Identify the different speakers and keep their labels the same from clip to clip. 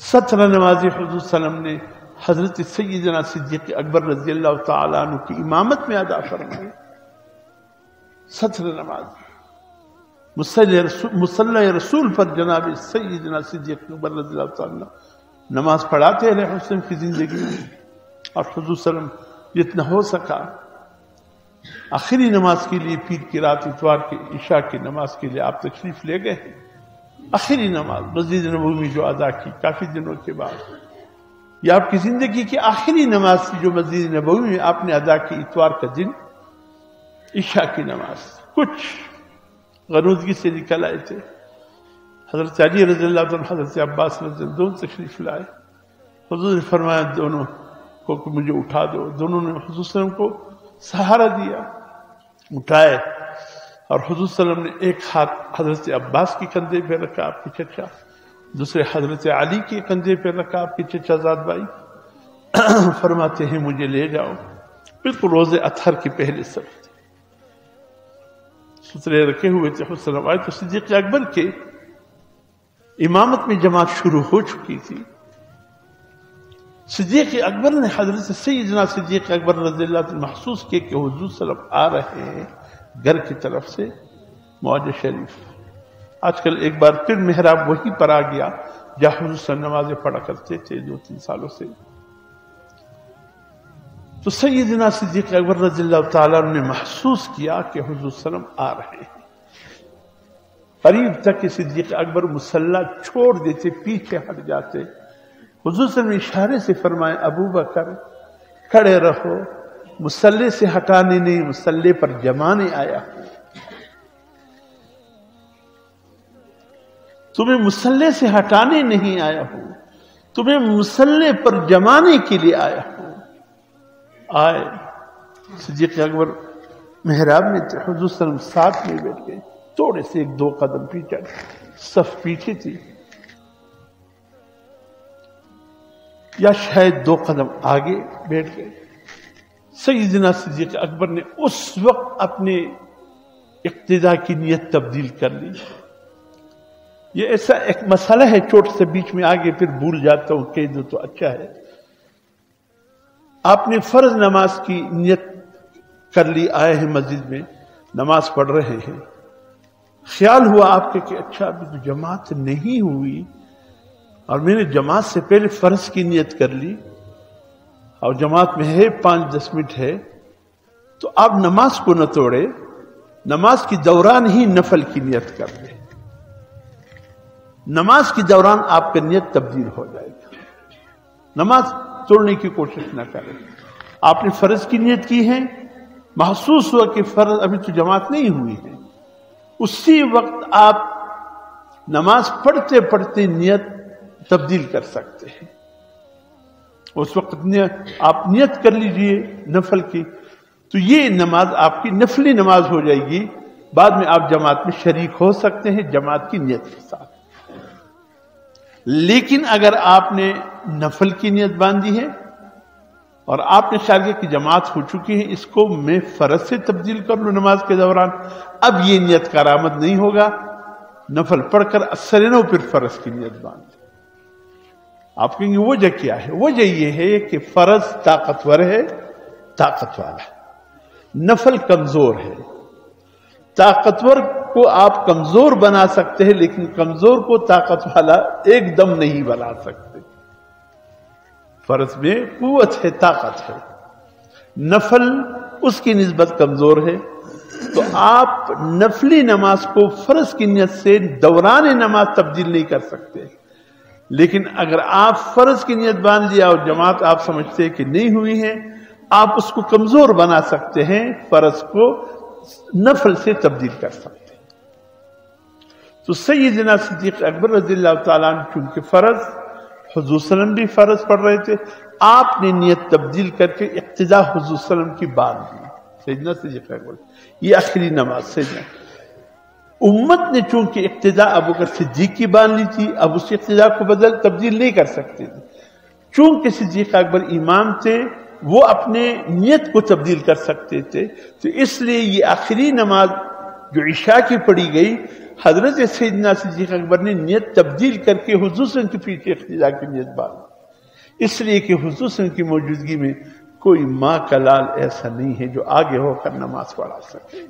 Speaker 1: 17 نمازیں حضور صلی اللہ علیہ وسلم نے حضرت سیدنا صدیق اکبر رضی اللہ تعالیٰ عنہ کی امامت میں ادا فرمائے. 17 نماز مصلی رسول پر جناب سیدنا صدیق اکبر رضی اللہ تعالیٰ عنہ نماز پڑھاتے رہے حضور کی زندگی میں. اور حضور صلی اللہ علیہ وسلم جتنا ہو سکا آخری نماز کے لیے پیر کی رات اتوار کے عشاء کی نماز کے لیے آپ تشریف لے گئے ہیں. آخری نماز مسجد نبوی میں جو ادا کی کافی دنوں کے بعد، یہ آپ کی زندگی کی آخری نماز تھی جو مسجد نبوی میں آپ نے ادا کی اتوار کا دن عشاء کی نماز. کچھ غنودگی سے نکل آئے تھے. حضرت علی رضی اللہ عنہ حضرت عباس رضی اللہ دونوں تشریف لائے. حضور نے فرمایا دونوں کو کہ مجھے اٹھا دو. دونوں نے حضور صلی اللہ علیہ وسلم کو سہارا دیا، اٹھائے. اور حضور صلی اللہ علیہ وسلم نے ایک ہاتھ حضرت عباس کے کندھے پہ رکھا، آپ کے چچا، دوسرے حضرت علی کے کندھے پہ رکھا، آپ کے چچا زاد بھائی. فرماتے ہیں مجھے لے جاؤ. بالکل روز اطہر کی پہلے صف تھے، سترے رکھے ہوئے تھے. حضور صلی اللہ علیہ وسلم تو صدیق اکبر کے امامت میں جماعت شروع ہو چکی تھی. صدیق اکبر نے حضرت سیدنا صدیق اکبر رضی اللہ عنہ محسوس کیا کہ حضور صلی اللہ علیہ وسلم آ رہے ہیں گھر کی طرف سے معاج شریف. آج کل ایک بار پھر محراب وہی پر آ گیا جہاں حضور صلی اللہ علیہ وسلم نمازیں پڑھا کرتے تھے 2-3 سالوں سے. تو سیدنا صدیق اکبر رضی اللہ تعالیٰ نے محسوس کیا کہ حضور صلی اللہ علیہ وسلم آ رہے ہیں. قریب تک کہ صدیق اکبر مصلی چھوڑ دیتے، پیچھے ہٹ جاتے. حضور صلی اللہ علیہ وسلم نے اشارے سے فرمایا ابو بکر کھڑے رہو، مصلی سے ہٹانے نہیں، مصلی پر جمانے آیا ہوں. تمہیں مصلی سے ہٹانے نہیں آیا ہوں، تمہیں مصلی پر جمانے کے لیے آیا ہوں. آئے صدیق اکبر محراب میں تھے، حضور صلی اللہ علیہ وسلم ساتھ میں بیٹھ گئے. تھوڑے سے 1-2 قدم پیچھے، صف پیچھے تھی، یا شاید 2 قدم آگے بیٹھ گئے. سیدنا صدیق اکبر نے اس وقت اپنے اقتداء کی نیت تبدیل کر لی. یہ ایسا ایک مسئلہ ہے چھوٹ سے بیچ میں آگے پھر بھول جاتا ہوں، کہہ دو تو اچھا ہے. آپ نے فرض نماز کی نیت کر لی، آئے ہیں مسجد میں نماز پڑھ رہے ہیں. خیال ہوا آپ کے کہ اچھا ابھی تو جماعت نہیں ہوئی اور میں نے جماعت سے پہلے فرض کی نیت کر لی اور جماعت میں ہے 5-10 منٹ ہے، تو آپ نماز کو نہ توڑے، نماز کی دوران ہی نفل کی نیت کر لیں. نماز کی دوران آپ کا نیت تبدیل ہو جائے گا. نماز توڑنے کی کوشش نہ کریں. آپ نے فرض کی نیت کی ہے، محسوس ہوا کہ فرض ابھی تو جماعت نہیں ہوئی ہے، اسی وقت آپ نماز پڑھتے پڑھتے نیت تبدیل کر سکتے ہیں. اس وقت آپ نیت کر لیجئے نفل کی، تو یہ نماز آپ کی نفلی نماز ہو جائے گی. بعد میں آپ جماعت میں شریک ہو سکتے ہیں جماعت کی نیت کے ساتھ. لیکن اگر آپ نے نفل کی نیت باندھی ہے اور آپ نے خیال کیا کہ جماعت ہو چکی ہے، اس کو میں فرض سے تبدیل کر لوں نماز کے دوران، اب یہ نیت کارآمد نہیں ہوگا. نفل پڑھ کر اثر نو پھر فرض کی نیت باندھ. آپ کہیں گے وجہ کیا ہے؟ وجہ یہ ہے کہ فرض طاقتور ہے، طاقت والا، نفل کمزور ہے. طاقتور کو آپ کمزور بنا سکتے ہیں لیکن کمزور کو طاقت والا ایک دم نہیں بنا سکتے. فرض میں قوت ہے، طاقت ہے، نفل اس کی نسبت کمزور ہے. تو آپ نفلی نماز کو فرض کی نیت سے دوران نماز تبدیل نہیں کر سکتے. لیکن اگر آپ فرض کی نیت باندھ لیا اور جماعت آپ سمجھتے ہیں کہ نہیں ہوئی ہے، آپ اس کو کمزور بنا سکتے ہیں، فرض کو نفل سے تبدیل کر سکتے ہیں. تو سیدنا صدیق اکبر رضی اللہ تعالیٰ عنہ چونکہ فرض، حضور صلی اللہ علیہ وسلم بھی فرض پڑھ رہے تھے، آپ نے نیت تبدیل کر کے اقتداء حضور صلی اللہ علیہ وسلم کی باندھ دی. سیدنا صدیق اکبر یہ آخری نماز سیدنا امت نے چونکہ اقتداء ابوبکر صدیق کی باندھ لی تھی، اب اس اقتداء کو تبدیل نہیں کر سکتے تھے. چونکہ صدیق اکبر امام تھے، وہ اپنے نیت کو تبدیل کر سکتے تھے، تو اس لیے یہ آخری نماز جو عشاء کی پڑھی گئی حضرت سیدنا صدیق اکبر نے نیت تبدیل کر کے حضور صلی اللہ علیہ وسلم کے پیچھے اقتداء کی نیت باندھی، اس لیے کہ حضور صلی اللہ علیہ وسلم کی موجودگی میں کوئی ماں کا لال ایسا نہیں ہے جو آگے ہو کر نماز پڑھا سکے،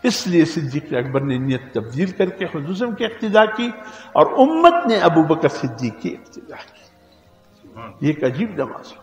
Speaker 1: اس لیے صدیق اکبر نے نیت تبدیل کر کے حضور صلی اللہ علیہ وسلم کی اقتداء کی اور امت نے ابو بکر صدیق کی اقتداء کی۔ یہ ایک عجیب نماز ہے۔